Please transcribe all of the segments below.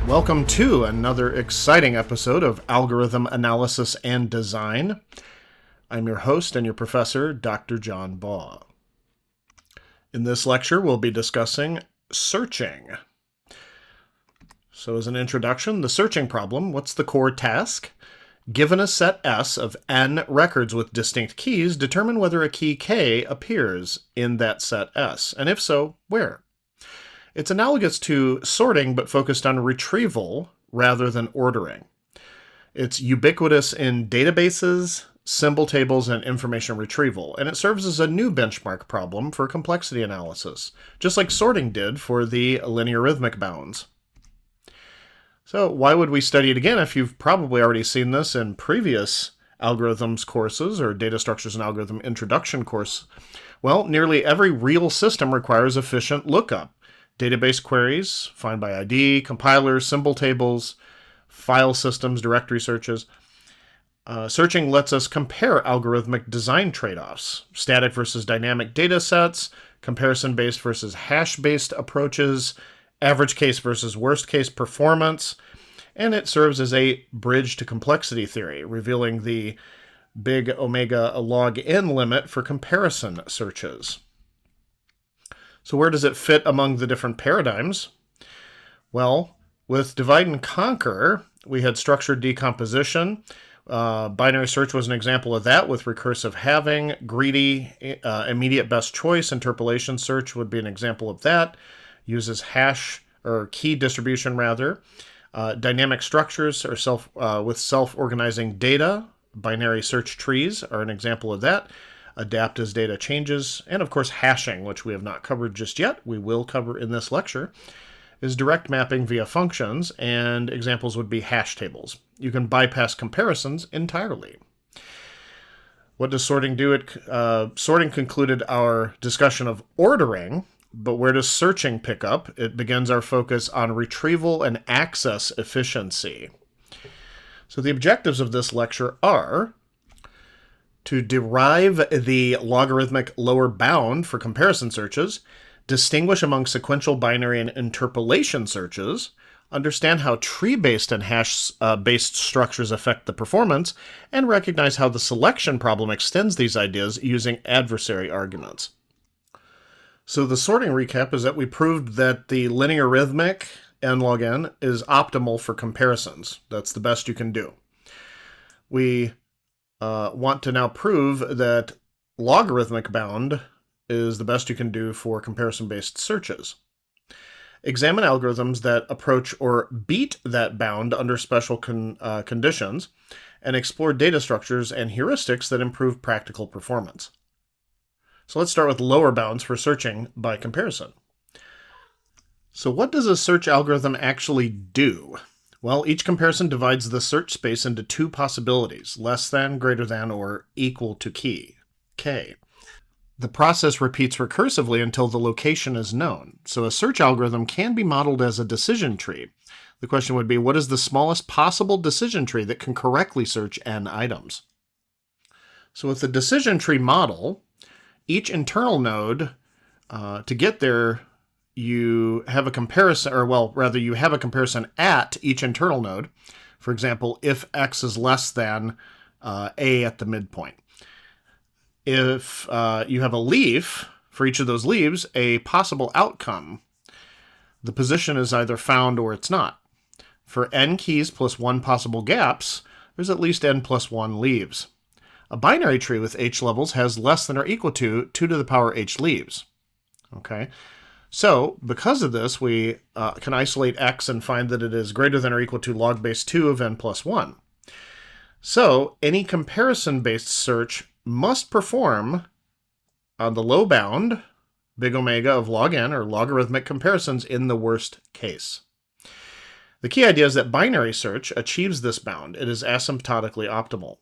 Welcome to another exciting episode of Algorithm Analysis and Design. I'm your host and your professor, Dr. John Baugh. In this lecture, we'll be discussing searching. So as an introduction, the searching problem, what's the core task? Given a set S of n records with distinct keys, determine whether a key K appears in that set S, and if so, where? It's analogous to sorting, but focused on retrieval rather than ordering. It's ubiquitous in databases, symbol tables, and information retrieval, and it serves as a new benchmark problem for complexity analysis, just like sorting did for the linear-arithmic bounds. So why would we study it again if you've probably already seen this in previous algorithms courses or data structures and algorithm introduction course? Well, nearly every real system requires efficient lookup. Database queries, find by ID, compilers, symbol tables, file systems, directory searches. Searching lets us compare algorithmic design trade-offs, static versus dynamic data sets, comparison-based versus hash-based approaches, average case versus worst case performance, and it serves as a bridge to complexity theory, revealing the big omega log n limit for comparison searches. So where does it fit among the different paradigms? Well, with divide and conquer, we had structured decomposition. Binary search was an example of that with recursive halving. Greedy, immediate best choice, interpolation search would be an example of that. Uses hash or key distribution rather. Dynamic structures are with self-organizing data. Binary search trees are an example of that. Adapt as data changes, and of course hashing, which we have not covered just yet, we will cover in this lecture, is direct mapping via functions, and examples would be hash tables. You can bypass comparisons entirely. What does sorting do? Sorting concluded our discussion of ordering, but where does searching pick up? It begins our focus on retrieval and access efficiency. So the objectives of this lecture are to derive the logarithmic lower bound for comparison searches, distinguish among sequential, binary, and interpolation searches, understand how tree-based and hash-based structures affect the performance, and recognize how the selection problem extends these ideas using adversary arguments. So the sorting recap is that we proved that the linear-arithmic n log n is optimal for comparisons. That's the best you can do. We want to now prove that logarithmic bound is the best you can do for comparison-based searches. Examine algorithms that approach or beat that bound under special conditions, and explore data structures and heuristics that improve practical performance. So let's start with lower bounds for searching by comparison. So what does a search algorithm actually do? Well, each comparison divides the search space into two possibilities, less than, greater than, or equal to key, K. The process repeats recursively until the location is known. So a search algorithm can be modeled as a decision tree. The question would be, what is the smallest possible decision tree that can correctly search n items? So with the decision tree model, each internal node, to get there, you have a comparison, you have a comparison at each internal node. For example, if x is less than a at the midpoint. If you have a leaf, for each of those leaves, a possible outcome, the position is either found or it's not. For n keys plus 1 possible gaps, there's at least n plus 1 leaves. A binary tree with h levels has less than or equal to 2 to the power h leaves. Okay. So, because of this, we can isolate x and find that it is greater than or equal to log base 2 of n plus 1. So, any comparison-based search must perform on the low bound, big omega of log n, or logarithmic comparisons in the worst case. The key idea is that binary search achieves this bound. It is asymptotically optimal.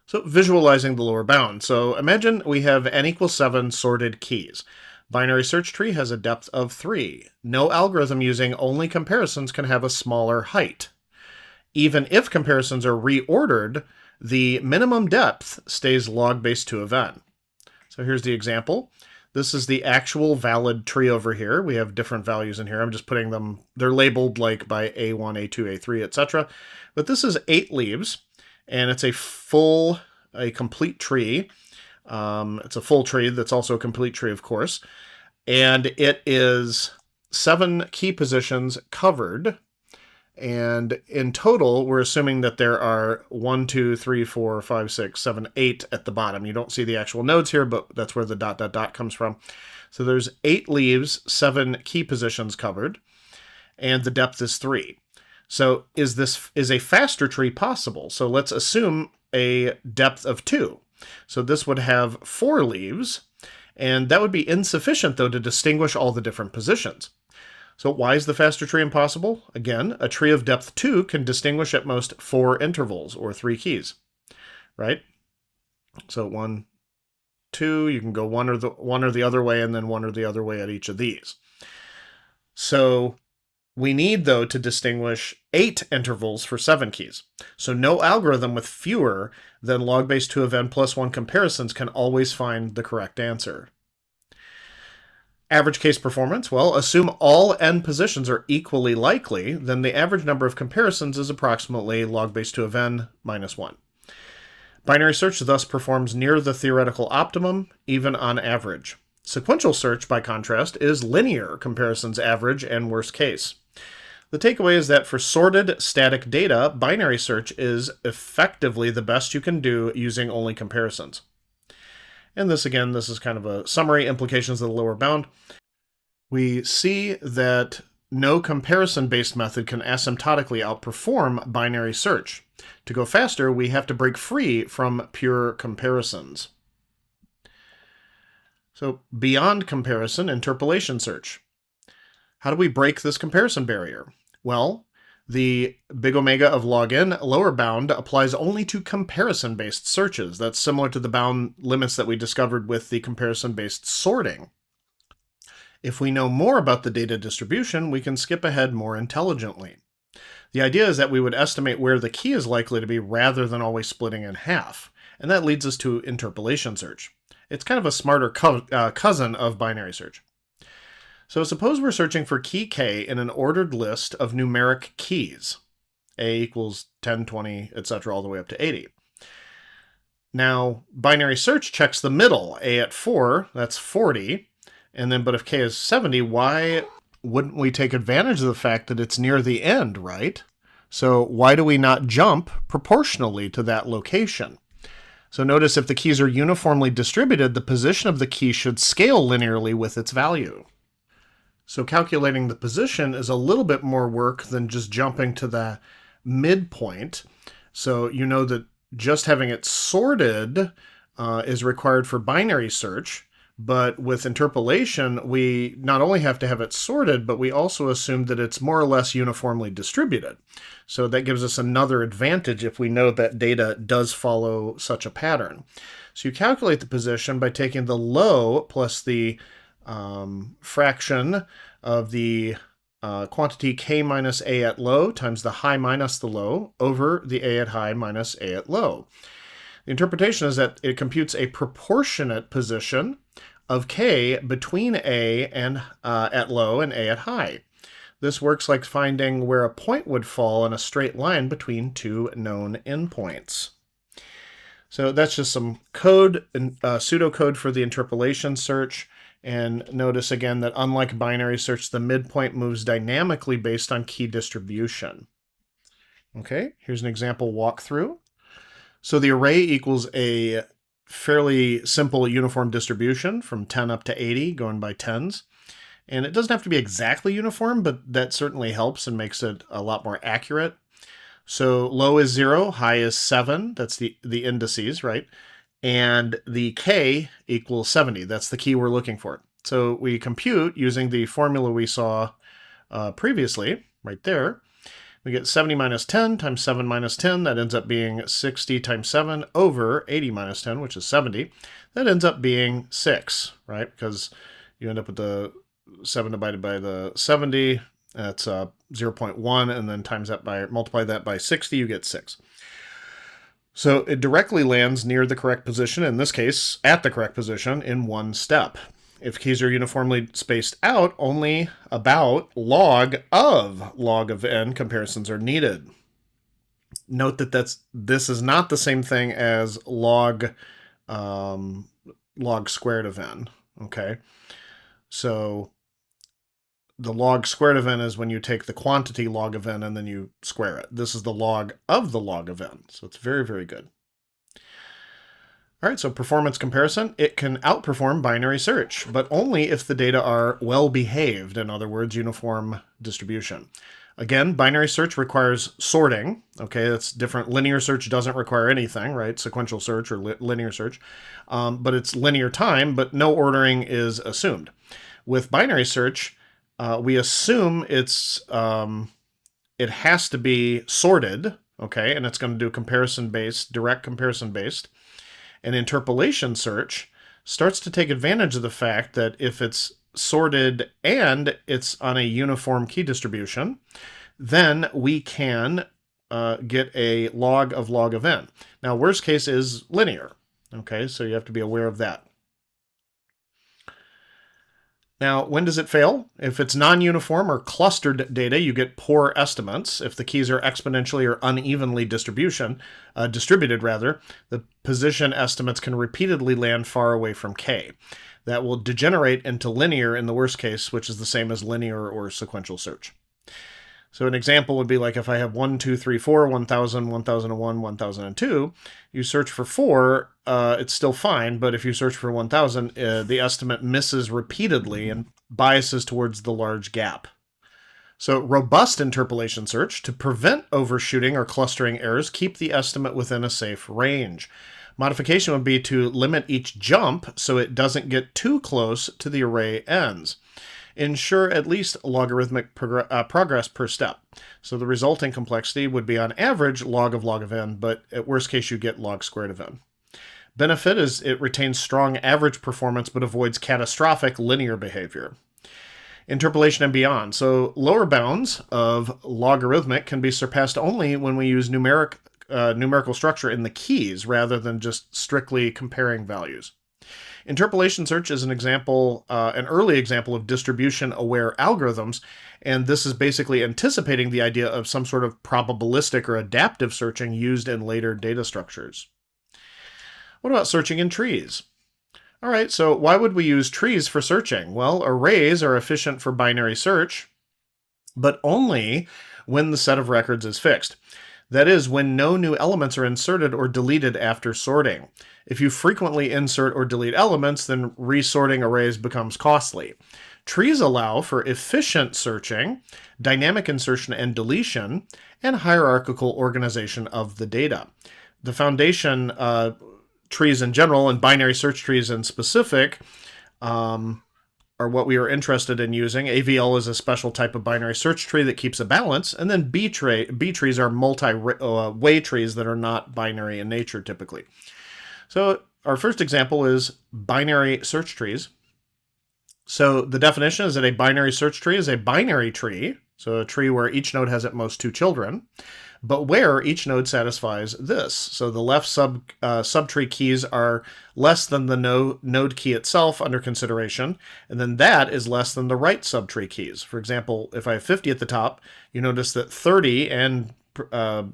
So, visualizing the lower bound. So, imagine we have n equals 7 sorted keys. Binary search tree has a depth of 3. No algorithm using only comparisons can have a smaller height. Even if comparisons are reordered, the minimum depth stays log base 2 of n. So here's the example. This is the actual valid tree over here. We have different values in here. I'm just putting them, they're labeled like by A1, A2, A3, etc. But this is 8 leaves, and it's a complete tree. It's a full tree that's also a complete tree, of course. And it is 7 key positions covered. And in total, we're assuming that there are 1, 2, 3, 4, 5, 6, 7, 8 at the bottom. You don't see the actual nodes here, but that's where the ... comes from. So there's 8 leaves, 7 key positions covered, and the depth is 3. So is a faster tree possible? So let's assume a depth of 2. So this would have 4 leaves, and that would be insufficient, though, to distinguish all the different positions. So why is the faster tree impossible? Again, a tree of depth 2 can distinguish at most 4 intervals, or 3 keys, right? So 1, 2, you can go one or the other way, and then one or the other way at each of these. So we need, though, to distinguish 8 intervals for 7 keys. So no algorithm with fewer than log base 2 of n plus 1 comparisons can always find the correct answer. Average case performance, well, assume all n positions are equally likely, then the average number of comparisons is approximately log base 2 of n minus 1. Binary search thus performs near the theoretical optimum, even on average. Sequential search, by contrast, is linear comparisons average and worst case. The takeaway is that for sorted static data, binary search is effectively the best you can do using only comparisons. And this is kind of a summary, implications of the lower bound. We see that no comparison-based method can asymptotically outperform binary search. To go faster, we have to break free from pure comparisons. So beyond comparison, interpolation search. How do we break this comparison barrier? Well, the big omega of log n lower bound applies only to comparison-based searches. That's similar to the bound limits that we discovered with the comparison-based sorting. If we know more about the data distribution, we can skip ahead more intelligently. The idea is that we would estimate where the key is likely to be rather than always splitting in half, and that leads us to interpolation search. It's kind of a smarter cousin of binary search. So suppose we're searching for key k in an ordered list of numeric keys. A equals 10, 20, etc., all the way up to 80. Now, binary search checks the middle. A at 4, that's 40. But if k is 70, why wouldn't we take advantage of the fact that it's near the end, right? So why do we not jump proportionally to that location? So notice if the keys are uniformly distributed, the position of the key should scale linearly with its value. So calculating the position is a little bit more work than just jumping to the midpoint. So you know that just having it sorted is required for binary search, but with interpolation, we not only have to have it sorted, but we also assume that it's more or less uniformly distributed. So that gives us another advantage if we know that data does follow such a pattern. So you calculate the position by taking the low plus the fraction of the quantity k minus a at low times the high minus the low over the a at high minus a at low. The interpretation is that it computes a proportionate position of k between a and at low and a at high. This works like finding where a point would fall in a straight line between two known endpoints. So that's just some code, pseudocode for the interpolation search. And notice again that unlike binary search, the midpoint moves dynamically based on key distribution. Okay, here's an example walkthrough. So the array equals a fairly simple uniform distribution from 10 up to 80, going by tens. And it doesn't have to be exactly uniform, but that certainly helps and makes it a lot more accurate. So low is 0, high is 7. That's the indices, right? And the k equals 70. That's the key we're looking for. So we compute using the formula we saw previously, right there. We get 70 minus 10 times 7 minus 10. That ends up being 60 times 7 over 80 minus 10, which is 70. That ends up being 6, right? Because you end up with the 7 divided by the 70. That's 0.1, and then multiply that by 60, you get 6. So it directly lands near the correct position, in this case, at the correct position, in one step. If keys are uniformly spaced out, only about log of n comparisons are needed. Note that this is not the same thing as log squared of n. Okay, so the log squared of n is when you take the quantity log of n and then you square it. This is the log of n, so it's very, very good. All right, so performance comparison. It can outperform binary search, but only if the data are well behaved, in other words, uniform distribution. Again, binary search requires sorting. Okay, that's different. Linear search doesn't require anything, right? Sequential search or linear search, but it's linear time, but no ordering is assumed. With binary search, we assume it has to be sorted, okay, and it's going to do comparison-based, direct comparison-based. And interpolation search starts to take advantage of the fact that if it's sorted and it's on a uniform key distribution, then we can get a log of n. Now, worst case is linear, okay, so you have to be aware of that. Now, when does it fail? If it's non-uniform or clustered data, you get poor estimates. If the keys are exponentially or unevenly distributed, the position estimates can repeatedly land far away from K. That will degenerate into linear in the worst case, which is the same as linear or sequential search. So an example would be like if I have 1, 2, 3, 4, 1000, 1001, 1002, you search for 4, it's still fine, but if you search for 1000, the estimate misses repeatedly and biases towards the large gap. So robust interpolation search, to prevent overshooting or clustering errors, keep the estimate within a safe range. Modification would be to limit each jump so it doesn't get too close to the array ends. Ensure at least logarithmic progress per step. So the resulting complexity would be on average log of n, but at worst case you get log squared of n. Benefit is it retains strong average performance but avoids catastrophic linear behavior. Interpolation and beyond. So lower bounds of logarithmic can be surpassed only when we use numerical structure in the keys rather than just strictly comparing values. Interpolation search is an early example of distribution-aware algorithms, and this is basically anticipating the idea of some sort of probabilistic or adaptive searching used in later data structures. What about searching in trees? All right, so why would we use trees for searching? Well, arrays are efficient for binary search, but only when the set of records is fixed. That is, when no new elements are inserted or deleted after sorting. If you frequently insert or delete elements, then resorting arrays becomes costly. Trees allow for efficient searching, dynamic insertion and deletion, and hierarchical organization of the data. The foundation trees in general, and binary search trees in specific, are what we are interested in using. AVL is a special type of binary search tree that keeps a balance, and then B trees are multi-way trees that are not binary in nature typically. So our first example is binary search trees. So the definition is that a binary search tree is a binary tree, so a tree where each node has at most 2 children, but where each node satisfies this. So the left subtree keys are less than the node key itself under consideration, and then that is less than the right subtree keys. For example, if I have 50 at the top, you notice that 30 and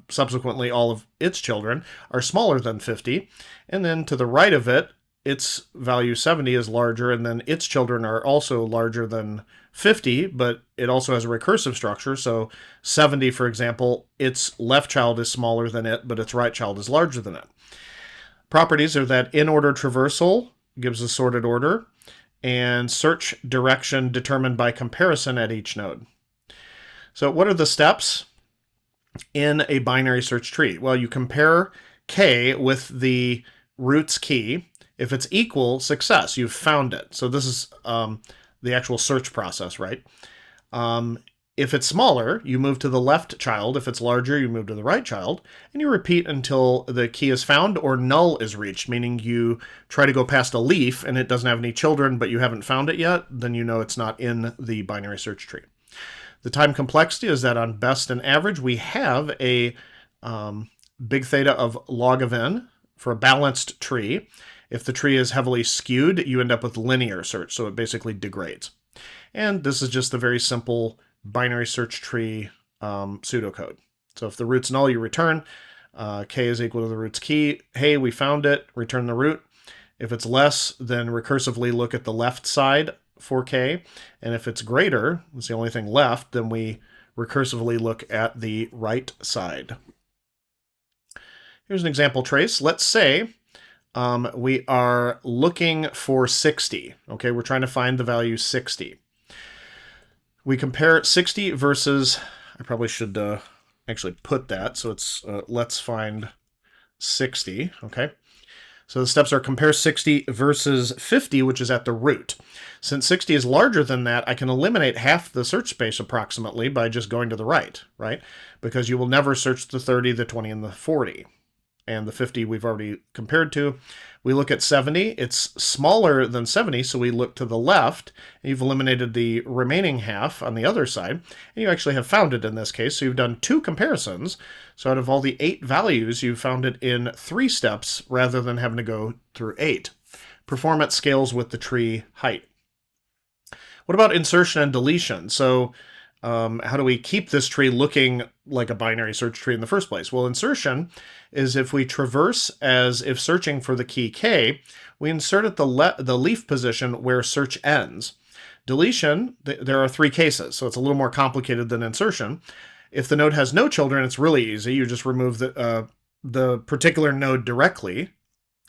subsequently all of its children are smaller than 50, and then to the right of it, its value 70 is larger, and then its children are also larger than 50, but it also has a recursive structure. So 70, for example, its left child is smaller than it, but its right child is larger than it. Properties are that in-order traversal gives a sorted order, and search direction determined by comparison at each node. So what are the steps in a binary search tree? Well, you compare K with the roots key. If it's equal, success, you've found it. So this is the actual search process, right? If it's smaller, you move to the left child. If it's larger, you move to the right child. And you repeat until the key is found or null is reached, meaning you try to go past a leaf and it doesn't have any children, but you haven't found it yet, then you know it's not in the binary search tree. The time complexity is that on best and average, we have a big theta of log of n for a balanced tree. If the tree is heavily skewed, you end up with linear search, so it basically degrades. And this is just the very simple binary search tree pseudocode. So if the root's null, you return. K is equal to the root's key. Hey, we found it. Return the root. If it's less, then recursively look at the left side for K. And if it's greater, it's the only thing left, then we recursively look at the right side. Here's an example trace. Let's say we are looking for 60. Okay, we're trying to find the value 60. We compare 60 versus, I probably should actually put that, so it's let's find 60, okay? So the steps are compare 60 versus 50, which is at the root. Since 60 is larger than that, I can eliminate half the search space approximately by just going to the right? Because you will never search the 30, the 20, and the 40. And the 50 we've already compared to. We look at 70. It's smaller than 70, so we look to the left. And you've eliminated the remaining half on the other side. And you actually have found it in this case. So you've done 2 comparisons. So out of all the 8 values, you found it in 3 steps rather than having to go through 8. Performance scales with the tree height. What about insertion and deletion? So how do we keep this tree looking like a binary search tree in the first place? Well, insertion is if we traverse as if searching for the key K, we insert at the leaf position where search ends. Deletion, there are 3 cases, so it's a little more complicated than insertion. If the node has no children, it's really easy. You just remove the particular node directly.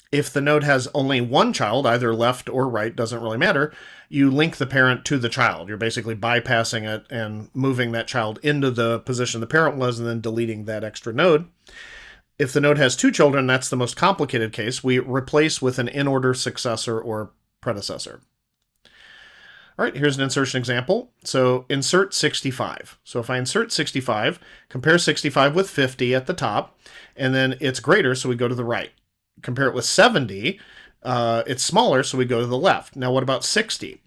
If the node has only one child, either left or right, doesn't really matter, you link the parent to the child. You're basically bypassing it and moving that child into the position the parent was and then deleting that extra node. If the node has 2 children, that's the most complicated case. We replace with an in-order successor or predecessor. All right, here's an insertion example. So insert 65. So if I insert 65, compare 65 with 50 at the top, and then it's greater, so we go to the right. Compare it with 70, it's smaller, so we go to the left. Now what about 60?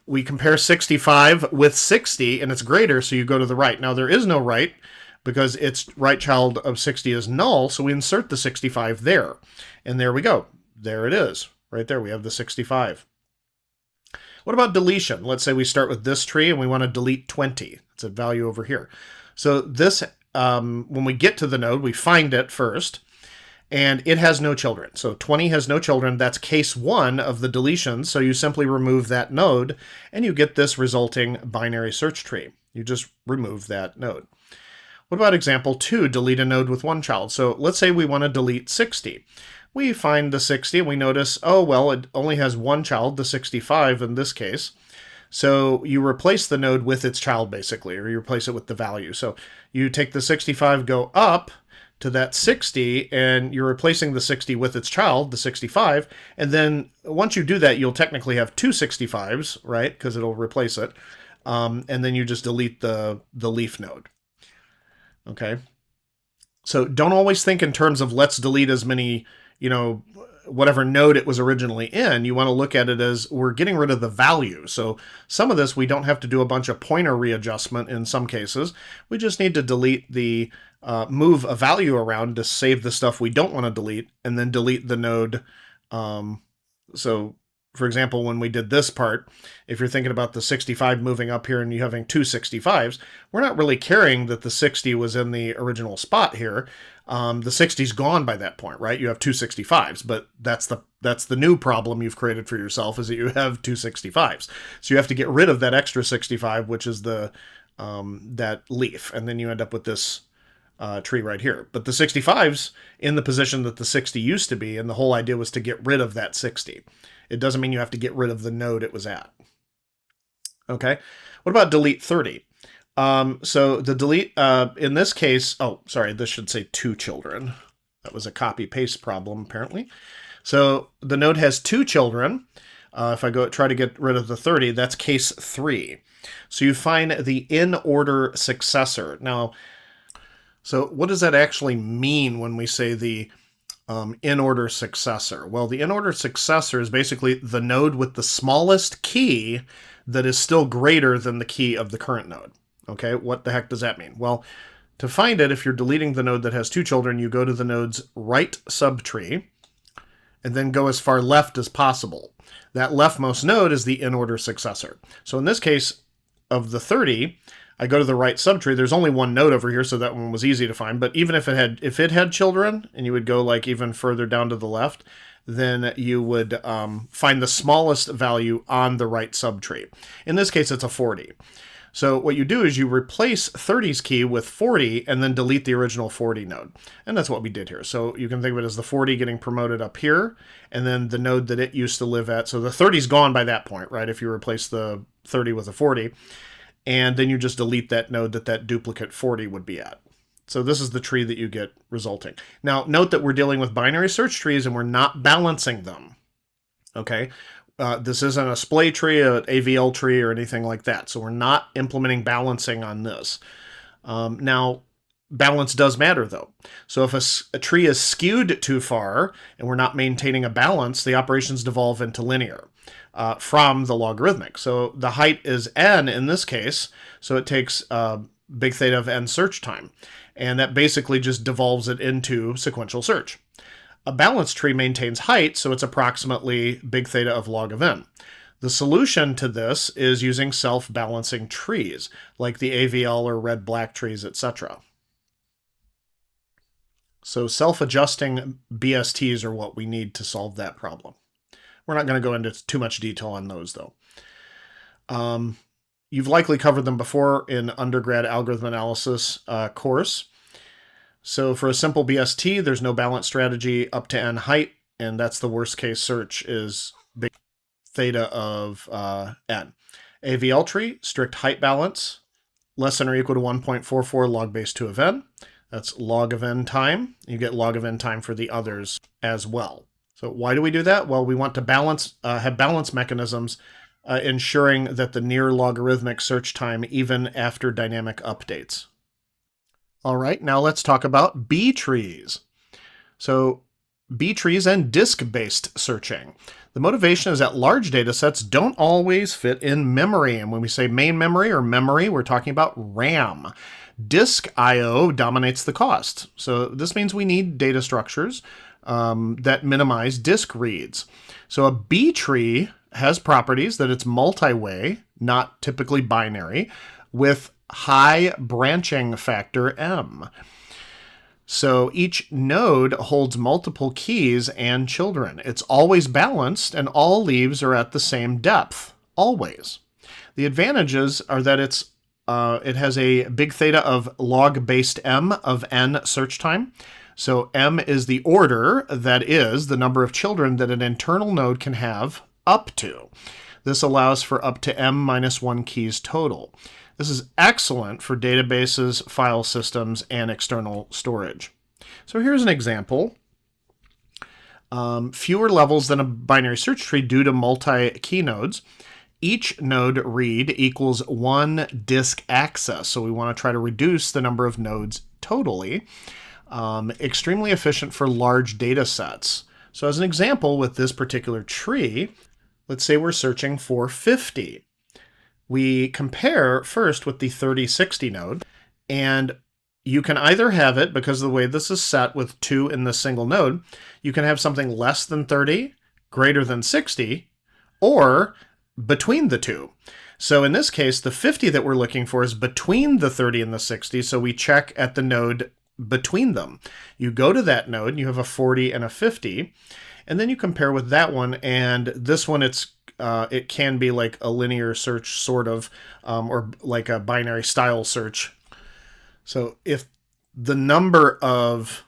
We compare 65 with 60, and it's greater, so you go to the right. Now there is no right, because its right child of 60 is null, so we insert the 65 there. And there we go. There it is. Right there, we have the 65. What about deletion? Let's say we start with this tree, and we want to delete 20. It's a value over here. So this, when we get to the node, we find it first. And it has no children. So 20 has no children. That's case 1 of the deletion. So you simply remove that node, and you get this resulting binary search tree. You just remove that node. What about example 2, delete a node with 1 child? So let's say we want to delete 60. We find the 60, and we notice, oh, well, it only has 1 child, the 65 in this case. So you replace the node with its child, basically, or you replace it with the value. So you take the 65, go up to that 60, and you're replacing the 60 with its child, the 65, and then once you do that, you'll technically have 2 65s, right, because it'll replace it, and then you just delete the leaf node. Okay, so don't always think in terms of let's delete as many, whatever node it was originally in. You want to look at it as we're getting rid of the value. So some of this, we don't have to do a bunch of pointer readjustment in some cases. We just need to delete the move a value around to save the stuff we don't want to delete, and then delete the node. So, for example, when we did this part, if you're thinking about the 65 moving up here and you having 2 65s, we're not really caring that the 60 was in the original spot here. The 60's gone by that point, right? You have 2 65s, but that's the new problem you've created for yourself, is that you have 2 65s. So you have to get rid of that extra 65, which is the that leaf, and then you end up with this tree right here. But the 65's in the position that the 60 used to be, and the whole idea was to get rid of that 60. It doesn't mean you have to get rid of the node it was at. Okay, what about delete 30? So the delete, in this case, oh, sorry, this should say 2 children. That was a copy-paste problem, apparently. So the node has 2 children. If I try to get rid of the 30, that's case 3. So you find the in-order successor. Now, so what does that actually mean when we say the in-order successor? Well, the in-order successor is basically the node with the smallest key that is still greater than the key of the current node. Okay, what the heck does that mean? Well, to find it, if you're deleting the node that has 2 children, you go to the node's right subtree, and then go as far left as possible. That leftmost node is the in-order successor. So in this case of the 30, I go to the right subtree. There's only one node over here, so that one was easy to find. But even if it had children, and you would go like even further down to the left, then you would find the smallest value on the right subtree. In this case, it's a 40. So what you do is you replace 30's key with 40 and then delete the original 40 node. And that's what we did here. So you can think of it as the 40 getting promoted up here, and then the node that it used to live at. So the 30's gone by that point, right? If you replace the 30 with a 40, and then you just delete that node that duplicate 40 would be at. So this is the tree that you get resulting. Now, note that we're dealing with binary search trees and we're not balancing them. Okay? This isn't a splay tree, an AVL tree, or anything like that. So we're not implementing balancing on this. Now, balance does matter, though. So if a tree is skewed too far and we're not maintaining a balance, the operations devolve into linear from the logarithmic. So the height is n in this case, so it takes big theta of n search time. And that basically just devolves it into sequential search. A balanced tree maintains height, so it's approximately big theta of log of n. The solution to this is using self-balancing trees, like the AVL or red-black trees, etc. So self-adjusting BSTs are what we need to solve that problem. We're not going to go into too much detail on those, though. You've likely covered them before in undergrad algorithm analysis course. So for a simple BST, there's no balance strategy up to n height, and that's the worst case search is big theta of n. AVL tree, strict height balance, less than or equal to 1.44 log base 2 of n. That's log of n time. You get log of n time for the others as well. So why do we do that? Well, we want to balance, have balance mechanisms ensuring that the near logarithmic search time even after dynamic updates. All right, now let's talk about B trees. So B trees and disk-based searching. The motivation is that large data sets don't always fit in memory. And when we say main memory or memory, we're talking about RAM. Disk I/O dominates the cost. So this means we need data structures that minimize disk reads. So a B tree has properties that it's multi-way, not typically binary, with high branching factor M. So each node holds multiple keys and children. It's always balanced and all leaves are at the same depth, always. The advantages are that it has a big theta of log based M of n search time. So M is the order, that is, the number of children that an internal node can have up to. This allows for up to M minus 1 keys total. This is excellent for databases, file systems, and external storage. So here's an example. Fewer levels than a binary search tree due to multi-key nodes. Each node read equals 1 disk access. So we want to try to reduce the number of nodes totally. Extremely efficient for large data sets. So as an example, with this particular tree, let's say we're searching for 50. We compare first with the 3060 node, and you can either have it, because of the way this is set with 2 in the single node, you can have something less than 30, greater than 60, or between the two. So in this case, the 50 that we're looking for is between the 30 and the 60, so we check at the node between them. You go to that node, and you have a 40 and a 50, and then you compare with that one, and this one it can be like a linear search sort of, or like a binary style search. So if the number of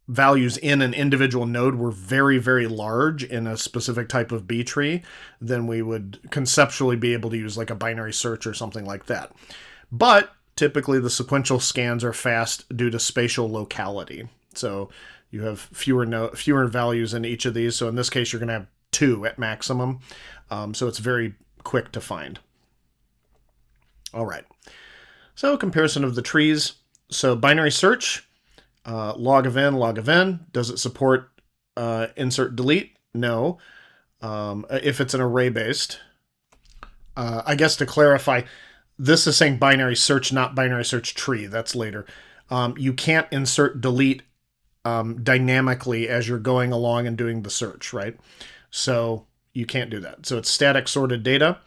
values in an individual node were very, very large in a specific type of B tree, then we would conceptually be able to use like a binary search or something like that. But typically the sequential scans are fast due to spatial locality. So you have fewer values in each of these. So in this case, you're going to have 2 at maximum. So it's very quick to find. All right. So comparison of the trees. So binary search, log of n. Does it support insert delete? No. If it's an array-based. I guess to clarify, this is saying binary search, not binary search tree. That's later. You can't insert delete dynamically as you're going along and doing the search, right? So you can't do that. So it's static sorted data.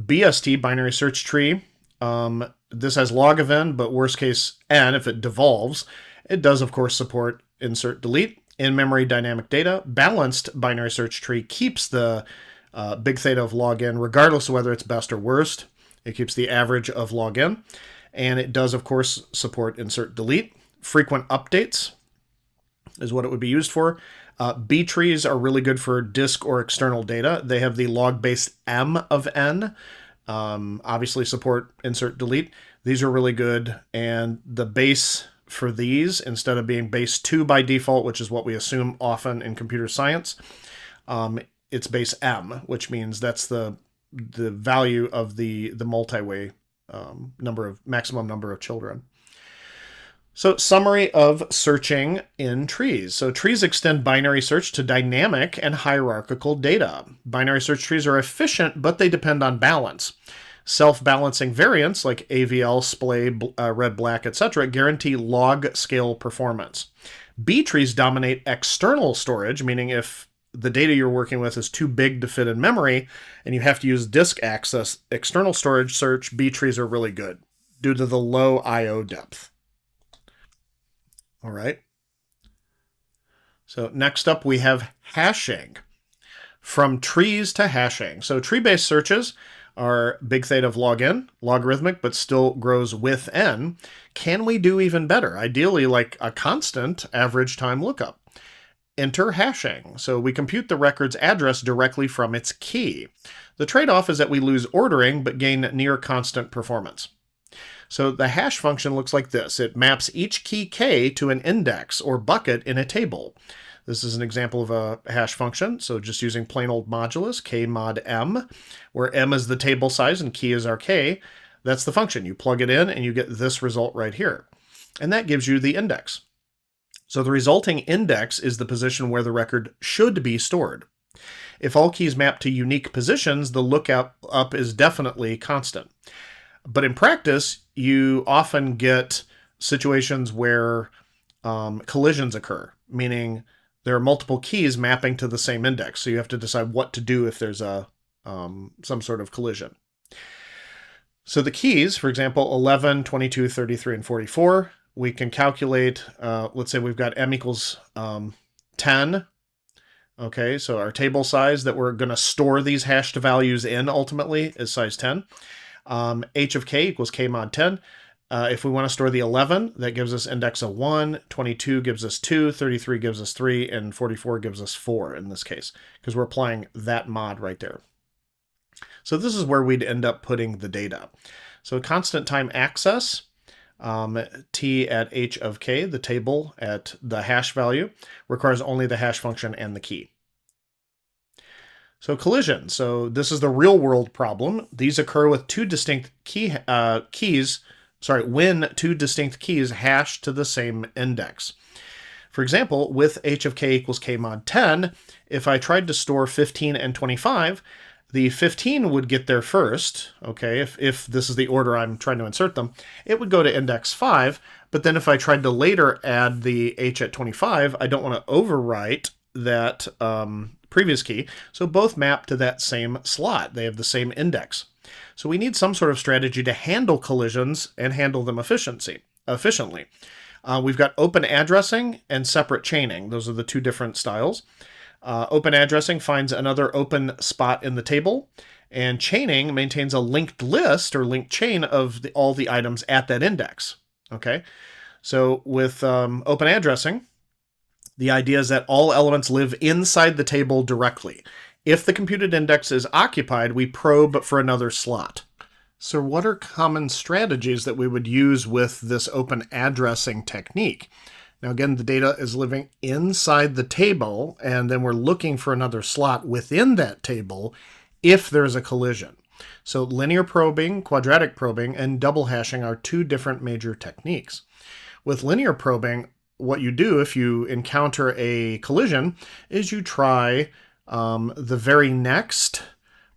BST, binary search tree, this has log of n, but worst case n if it devolves. It does, of course, support insert delete. In-memory dynamic data. Balanced binary search tree keeps the big theta of log n, regardless of whether it's best or worst. It keeps the average of log n. And it does, of course, support insert delete. Frequent updates is what it would be used for. B trees are really good for disk or external data. They have the log base m of n. Obviously support insert delete. These are really good. And the base for these, instead of being base 2 by default, which is what we assume often in computer science, it's base m, which means that's the value of the multi-way maximum number of children. So summary of searching in trees. So trees extend binary search to dynamic and hierarchical data. Binary search trees are efficient, but they depend on balance. Self-balancing variants like AVL, splay, red, black, etc. guarantee log scale performance. B trees dominate external storage, meaning if the data you're working with is too big to fit in memory and you have to use disk access, external storage search, B trees are really good due to the low I/O depth. All right. So next up we have hashing. From trees to hashing. So tree-based searches are big theta of log n, logarithmic, but still grows with n. Can we do even better? Ideally, like a constant average time lookup. Enter hashing. So we compute the record's address directly from its key. The trade-off is that we lose ordering, but gain near constant performance. So the hash function looks like this. It maps each key k to an index or bucket in a table. This is an example of a hash function, so just using plain old modulus, k mod m, where m is the table size and key is our k. That's the function. You plug it in and you get this result right here. And that gives you the index. So the resulting index is the position where the record should be stored. If all keys map to unique positions, the lookup is definitely constant. But in practice, you often get situations where collisions occur, meaning there are multiple keys mapping to the same index. So you have to decide what to do if there's some sort of collision. So the keys, for example, 11, 22, 33, and 44, we can calculate, let's say we've got m equals 10. Okay, so our table size that we're going to store these hashed values in ultimately is size 10. H of k equals k mod 10. If we want to store the 11, that gives us index of 1, 22 gives us 2, 33 gives us 3, and 44 gives us 4 in this case, because we're applying that mod right there. So this is where we'd end up putting the data. So constant time access, t at h of k, the table at the hash value, requires only the hash function and the key. So collision. So this is the real world problem. These occur with two distinct when two distinct keys hash to the same index. For example, with h of k equals k mod 10, if I tried to store 15 and 25, the 15 would get there first, okay, if this is the order I'm trying to insert them. It would go to index 5, but then if I tried to later add the h at 25, I don't want to overwrite that previous key, so both map to that same slot. They have the same index. So we need some sort of strategy to handle collisions and handle them efficiently. We've got open addressing and separate chaining. Those are the two different styles. Open addressing finds another open spot in the table, and chaining maintains a linked list or linked chain of all the items at that index. Okay, so with open addressing, the idea is that all elements live inside the table directly. If the computed index is occupied, we probe for another slot. So what are common strategies that we would use with this open addressing technique? Now again, the data is living inside the table, and then we're looking for another slot within that table if there's a collision. So linear probing, quadratic probing, and double hashing are two different major techniques. With linear probing, what you do if you encounter a collision is you try the very next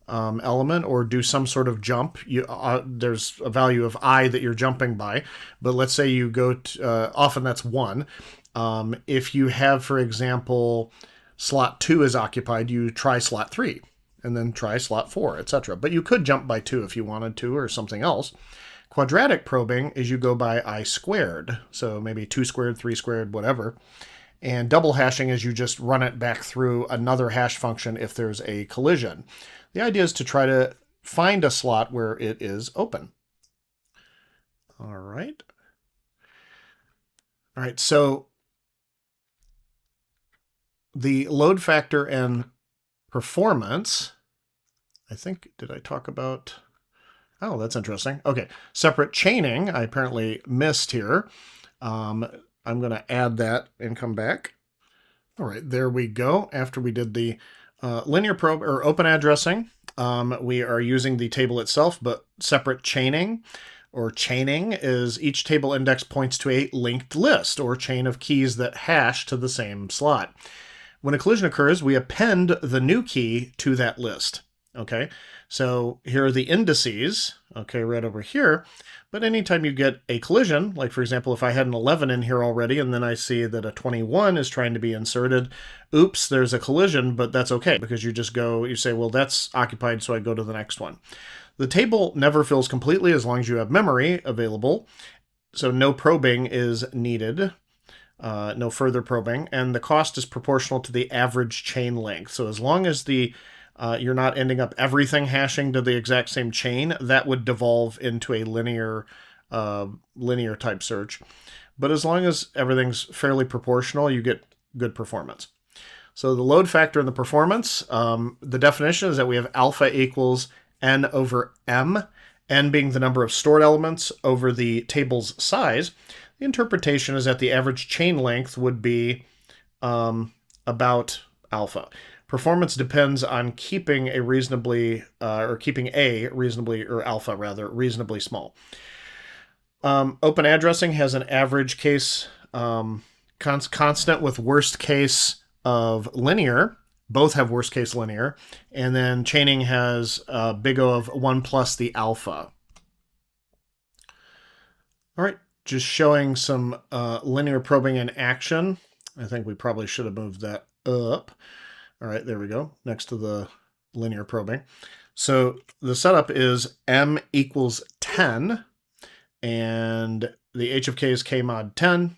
element or do some sort of jump. There's a value of I that you're jumping by, but let's say you go to, often that's 1. If you have, for example, slot 2 is occupied, you try slot 3 and then try slot 4, etc. But you could jump by 2 if you wanted to or something else. Quadratic probing is you go by I squared, so maybe 2 squared, 3 squared, whatever. And double hashing is you just run it back through another hash function if there's a collision. The idea is to try to find a slot where it is open. All right. All right, so the load factor and performance, I think, did I talk about? Oh, that's interesting. Okay, separate chaining, I apparently missed here. I'm going to add that and come back. All right, there we go. After we did the linear probe or open addressing, we are using the table itself, but separate chaining or chaining is each table index points to a linked list or chain of keys that hash to the same slot. When a collision occurs, we append the new key to that list. Okay, so here are the indices, okay, right over here. But anytime you get a collision, like for example, if I had an 11 in here already and then I see that a 21 is trying to be inserted, oops, there's a collision, but that's okay because you just go, you say, well, that's occupied, so I go to the next one. The table never fills completely as long as you have memory available, so no probing is needed. No further probing, and the cost is proportional to the average chain length. So as long as you're not ending up everything hashing to the exact same chain, that would devolve into a linear type search. But as long as everything's fairly proportional, you get good performance. So the load factor and the performance, the definition is that we have alpha equals n over m, n being the number of stored elements over the table's size. The interpretation is that the average chain length would be about alpha. Performance depends on keeping a reasonably, or alpha rather, reasonably small. Open addressing has an average case constant with worst case of linear. Both have worst case linear. And then chaining has a big O of 1 plus the alpha. All right. Just showing some linear probing in action. I think we probably should have moved that up. All right, there we go, next to the linear probing. So the setup is m equals 10, and the h of k is k mod 10.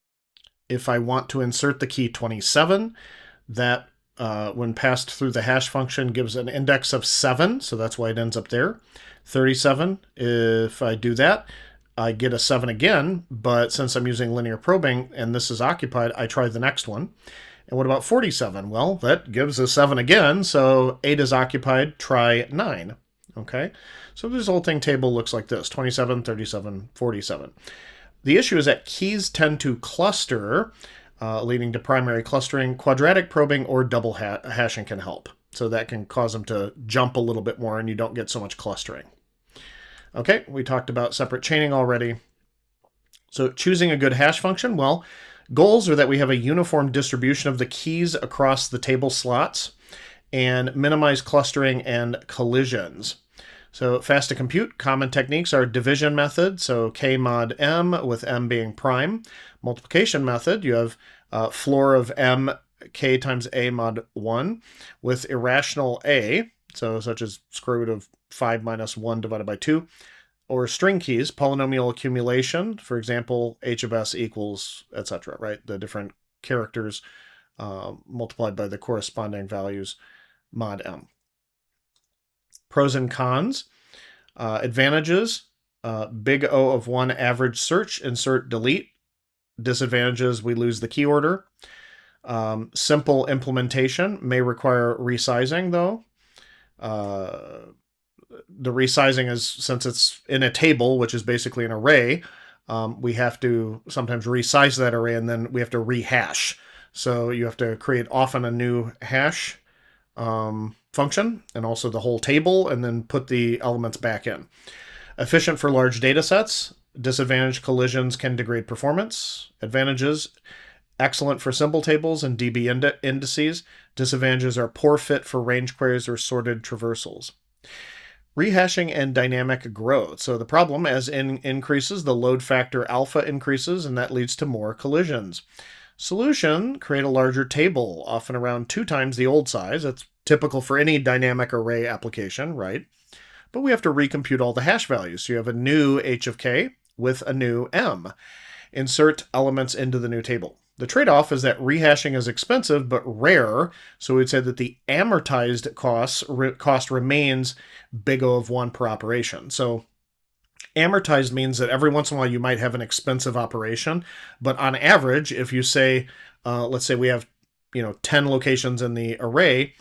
If I want to insert the key 27, that when passed through the hash function gives an index of 7, so that's why it ends up there. 37, if I do that, I get a 7 again, but since I'm using linear probing and this is occupied, I try the next one. And what about 47? Well, that gives a 7 again, so 8 is occupied, try 9. Okay, so the resulting table looks like this, 27, 37, 47. The issue is that keys tend to cluster, leading to primary clustering. Quadratic probing or double hashing can help. So that can cause them to jump a little bit more and you don't get so much clustering. Okay, we talked about separate chaining already. So choosing a good hash function, well, goals are that we have a uniform distribution of the keys across the table slots and minimize clustering and collisions. So fast to compute, common techniques are division method, so k mod m with m being prime. Multiplication method, you have floor of m, k times a mod 1 with irrational a, so such as square root of 5 minus 1 divided by 2. Or string keys, polynomial accumulation, for example, h of s equals, etc., right? The different characters multiplied by the corresponding values mod m. Pros and cons. Advantages, big O of 1 average search, insert, delete. Disadvantages, we lose the key order. Simple implementation may require resizing, though. The resizing is, since it's in a table, which is basically an array, we have to sometimes resize that array and then we have to rehash. So you have to create often a new hash function and also the whole table and then put the elements back in. Efficient for large data sets. Disadvantage, collisions can degrade performance. Advantages, excellent for symbol tables and DB indices. Disadvantages are poor fit for range queries or sorted traversals. Rehashing and dynamic growth. So the problem, as n increases, the load factor alpha increases, and that leads to more collisions. Solution, create a larger table, often around 2 times the old size. That's typical for any dynamic array application, right? But we have to recompute all the hash values. So you have a new h of k with a new m. Insert elements into the new table. The trade-off is that rehashing is expensive but rare, so we'd say that the amortized cost remains big O of 1 per operation. So amortized means that every once in a while you might have an expensive operation, but on average, if you say, let's say we have 10 locations in the array,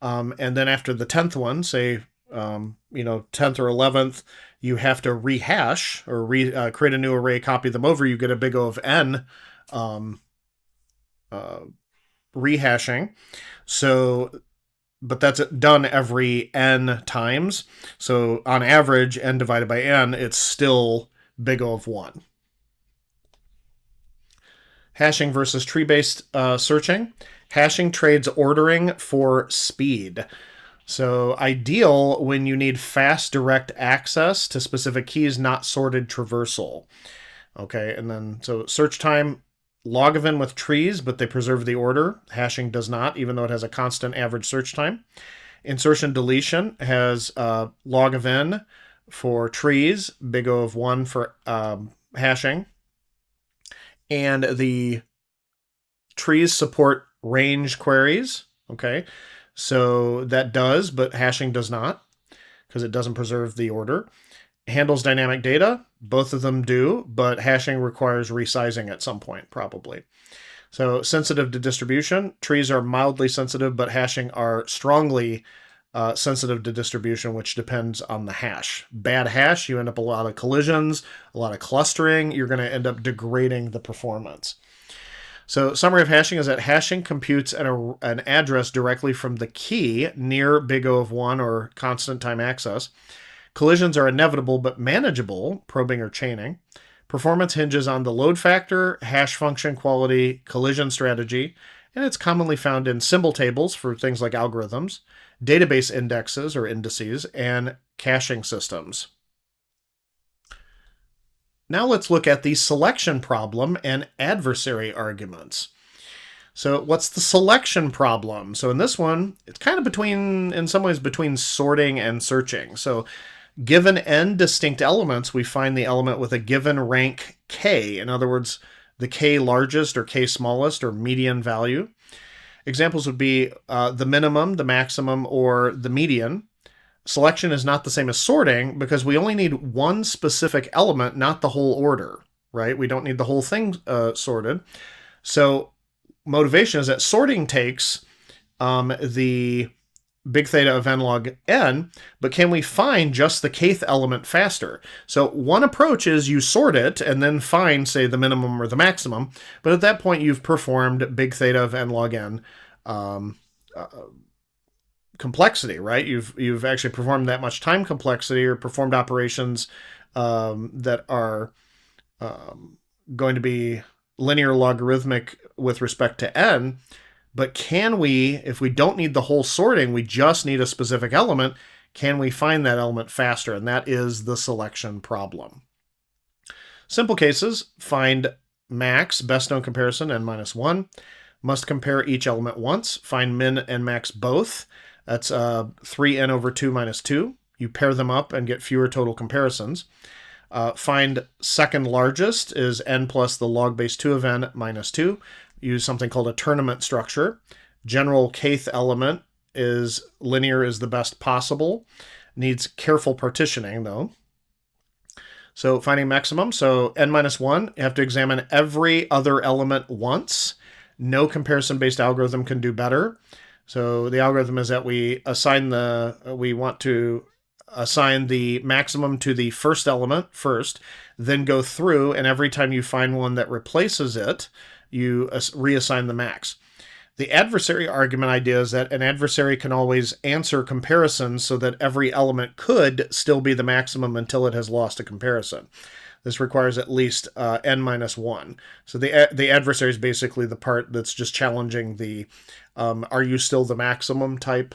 and then after the 10th one, say 10th or 11th, you have to rehash or create a new array, copy them over, you get a big O of n rehashing. So, but that's done every n times. So on average, n divided by n, it's still big O of 1. Hashing versus tree-based searching. Hashing trades ordering for speed. So ideal when you need fast direct access to specific keys, not sorted traversal. Okay, and then so search time, log of n with trees, but they preserve the order. Hashing does not, even though it has a constant average search time. Insertion deletion has log of n for trees, big O of 1 for hashing. And the trees support range queries, okay? So that does, but hashing does not, because it doesn't preserve the order. Handles dynamic data, both of them do, but hashing requires resizing at some point, probably. So sensitive to distribution, trees are mildly sensitive, but hashing are strongly sensitive to distribution, which depends on the hash. Bad hash, you end up a lot of collisions, a lot of clustering, you're going to end up degrading the performance. So summary of hashing is that hashing computes an address directly from the key near big O of 1 or constant time access. Collisions are inevitable but manageable, probing or chaining. Performance hinges on the load factor, hash function quality, collision strategy, and it's commonly found in symbol tables for things like algorithms, database indexes or indices, and caching systems. Now let's look at the selection problem and adversary arguments. So what's the selection problem? So in this one, it's kind of in some ways between sorting and searching. So given n distinct elements, we find the element with a given rank k. In other words, the k largest or k smallest or median value. Examples would be the minimum, the maximum, or the median. Selection is not the same as sorting because we only need one specific element, not the whole order, right? We don't need the whole thing sorted. So motivation is that sorting takes the big theta of n log n, but can we find just the kth element faster? So one approach is you sort it and then find, say, the minimum or the maximum, but at that point you've performed big theta of n log n complexity, right? You've actually performed that much time complexity or performed operations that are going to be linear logarithmic with respect to n. But can we, if we don't need the whole sorting, we just need a specific element, can we find that element faster? And that is the selection problem. Simple cases, find max, best known comparison, n minus 1. Must compare each element once. Find min and max both. That's 3n over 2 minus 2. You pair them up and get fewer total comparisons. Find second largest is n plus the log base 2 of n minus 2. Use something called a tournament structure. General kth element is linear is the best possible. Needs careful partitioning, though. So finding maximum. So n minus 1, you have to examine every other element once. No comparison-based algorithm can do better. So the algorithm is that we want to assign the maximum to the first element first, then go through, and every time you find one that replaces it, you reassign the max. The adversary argument idea is that an adversary can always answer comparisons so that every element could still be the maximum until it has lost a comparison. This requires at least n minus 1. So the adversary is basically the part that's just challenging the are you still the maximum type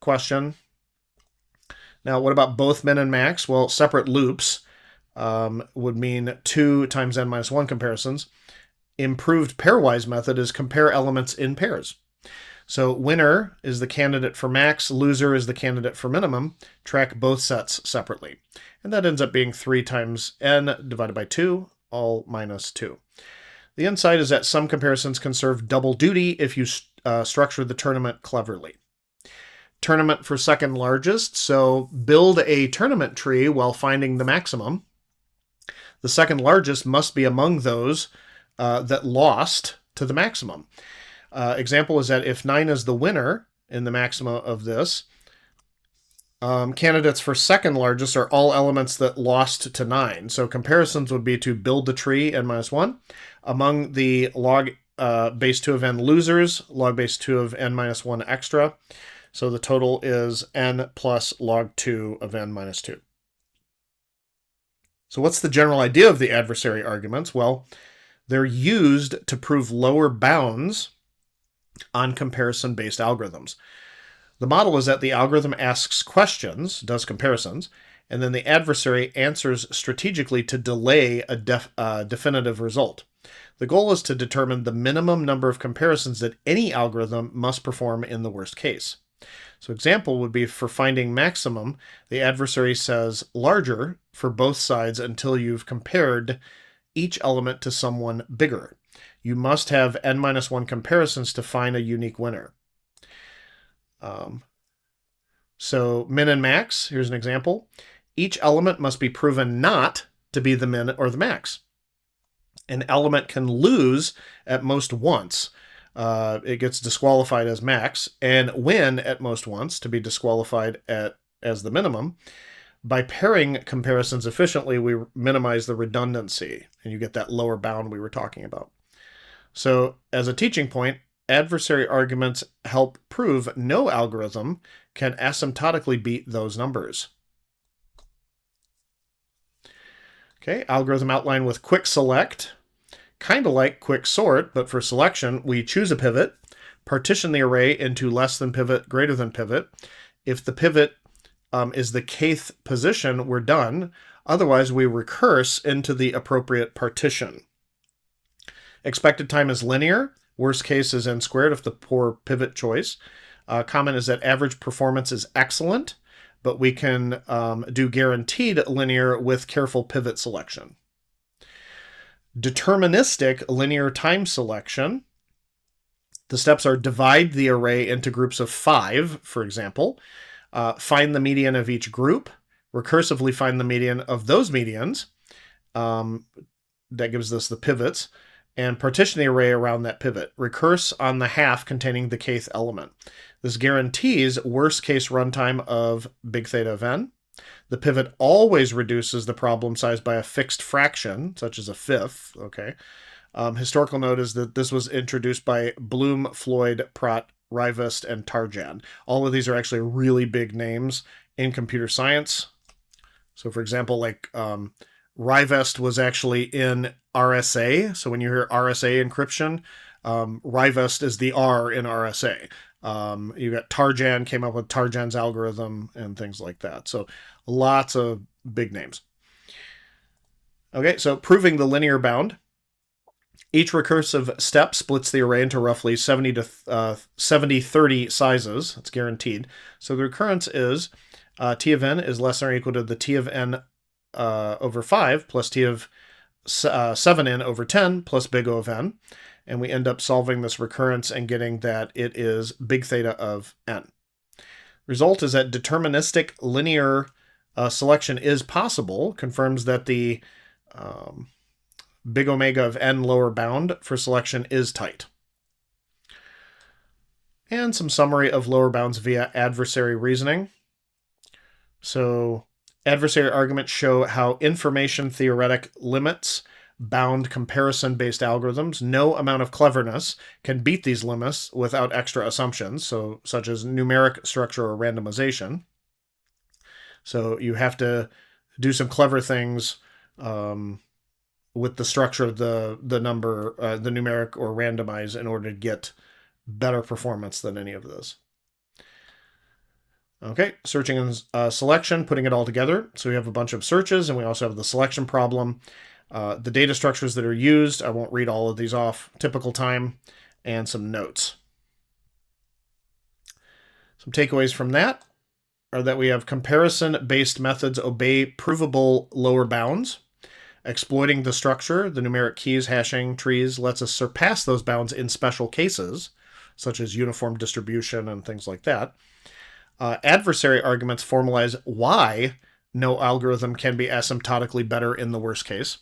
question. Now, what about both min and max? Well, separate loops would mean 2 times n minus 1 comparisons. improved pairwise method is compare elements in pairs. So winner is the candidate for max, loser is the candidate for minimum. Track both sets separately. And that ends up being 3 times n divided by 2, all minus 2. The insight is that some comparisons can serve double duty if you structure the tournament cleverly. Tournament for second largest, so build a tournament tree while finding the maximum. The second largest must be among those that lost to the maximum. Example is that if 9 is the winner in the maxima of this, candidates for second largest are all elements that lost to 9. So comparisons would be to build the tree n minus 1. Among the log base 2 of n losers, log base 2 of n minus 1 extra. So the total is n plus log 2 of n minus 2. So what's the general idea of the adversary arguments? Well, they're used to prove lower bounds on comparison-based algorithms. The model is that the algorithm asks questions, does comparisons, and then the adversary answers strategically to delay a definitive result. The goal is to determine the minimum number of comparisons that any algorithm must perform in the worst case. So example would be for finding maximum, the adversary says larger for both sides until you've compared each element to someone bigger. You must have n minus 1 comparisons to find a unique winner. So min and max, here's an example. Each element must be proven not to be the min or the max. An element can lose at most once. It gets disqualified as max, and win at most once to be disqualified as the minimum. By pairing comparisons efficiently, we minimize the redundancy, and you get that lower bound we were talking about. So as a teaching point, adversary arguments help prove no algorithm can asymptotically beat those numbers. Okay, algorithm outline with quick select. Kind of like quick sort, but for selection, we choose a pivot, partition the array into less than pivot, greater than pivot. If the pivot is the kth position, we're done. Otherwise, we recurse into the appropriate partition. Expected time is linear. Worst case is n squared if the poor pivot choice. Comment is that average performance is excellent, but we can do guaranteed linear with careful pivot selection. Deterministic linear time selection. The steps are divide the array into groups of 5, for example. Find the median of each group. Recursively find the median of those medians. That gives us the pivots. And partition the array around that pivot. Recurse on the half containing the kth element. This guarantees worst case runtime of big theta of n. The pivot always reduces the problem size by a fixed fraction, such as a fifth. Okay. Historical note is that this was introduced by Bloom, Floyd, Pratt, Rivest, and Tarjan. All of these are actually really big names in computer science. So, for example, like Rivest was actually in RSA. So when you hear RSA encryption, Rivest is the R in RSA. You got Tarjan came up with Tarjan's algorithm and things like that. So lots of big names. Okay, so proving the linear bound. Each recursive step splits the array into roughly 70 to 70-30 sizes. That's guaranteed. So the recurrence is t of n is less than or equal to the t of n over 5 plus t of 7n over 10 plus big O of n. And we end up solving this recurrence and getting that it is big theta of n. Result is that deterministic linear selection is possible, confirms that the big omega of n lower bound for selection is tight. And some summary of lower bounds via adversary reasoning. So adversary arguments show how information theoretic limits bound comparison-based algorithms. No amount of cleverness can beat these limits without extra assumptions, so such as numeric structure or randomization. So you have to do some clever things with the structure of the number, the numeric or randomize in order to get better performance than any of this. Okay, searching and selection, putting it all together. So we have a bunch of searches and we also have the selection problem. the data structures that are used. I won't read all of these off. Typical time, and some notes. Some takeaways from that are that we have comparison-based methods obey provable lower bounds. Exploiting the structure, the numeric keys, hashing, trees, lets us surpass those bounds in special cases, such as uniform distribution and things like that. Adversary arguments formalize why no algorithm can be asymptotically better in the worst case.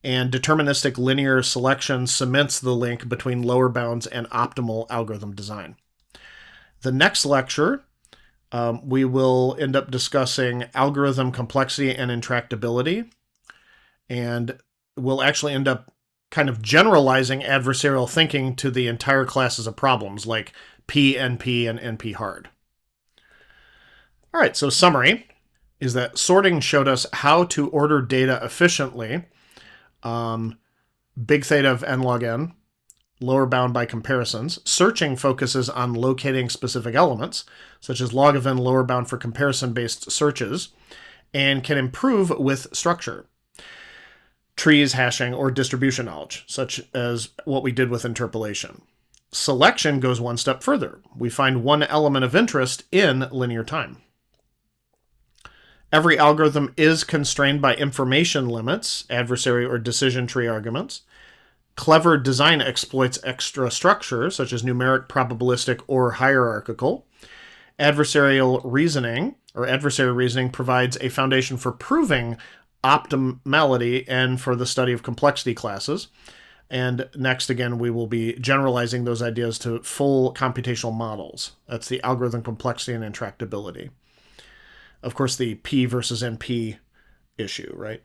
And deterministic linear selection cements the link between lower bounds and optimal algorithm design. The next lecture, we will end up discussing algorithm complexity and intractability. And we'll actually end up kind of generalizing adversarial thinking to the entire classes of problems like P, NP, and NP hard. All right, so summary is that sorting showed us how to order data efficiently. Big theta of n log n, lower bound by comparisons. Searching focuses on locating specific elements, such as log of n lower bound for comparison-based searches, and can improve with structure. Trees, hashing, or distribution knowledge, such as what we did with interpolation. Selection goes one step further. We find one element of interest in linear time. Every algorithm is constrained by information limits, adversary or decision tree arguments. Clever design exploits extra structure, such as numeric, probabilistic, or hierarchical. Adversary reasoning provides a foundation for proving optimality and for the study of complexity classes. And next, again, we will be generalizing those ideas to full computational models. That's the algorithm complexity and intractability. Of course, the P versus NP issue, right?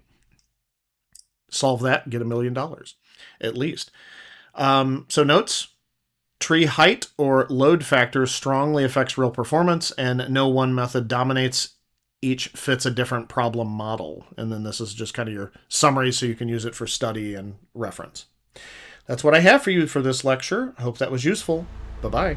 Solve that, get $1 million, at least. So notes, tree height or load factor strongly affects real performance, and no one method dominates. Each fits a different problem model. And then this is just kind of your summary so you can use it for study and reference. That's what I have for you for this lecture. I hope that was useful. Bye-bye.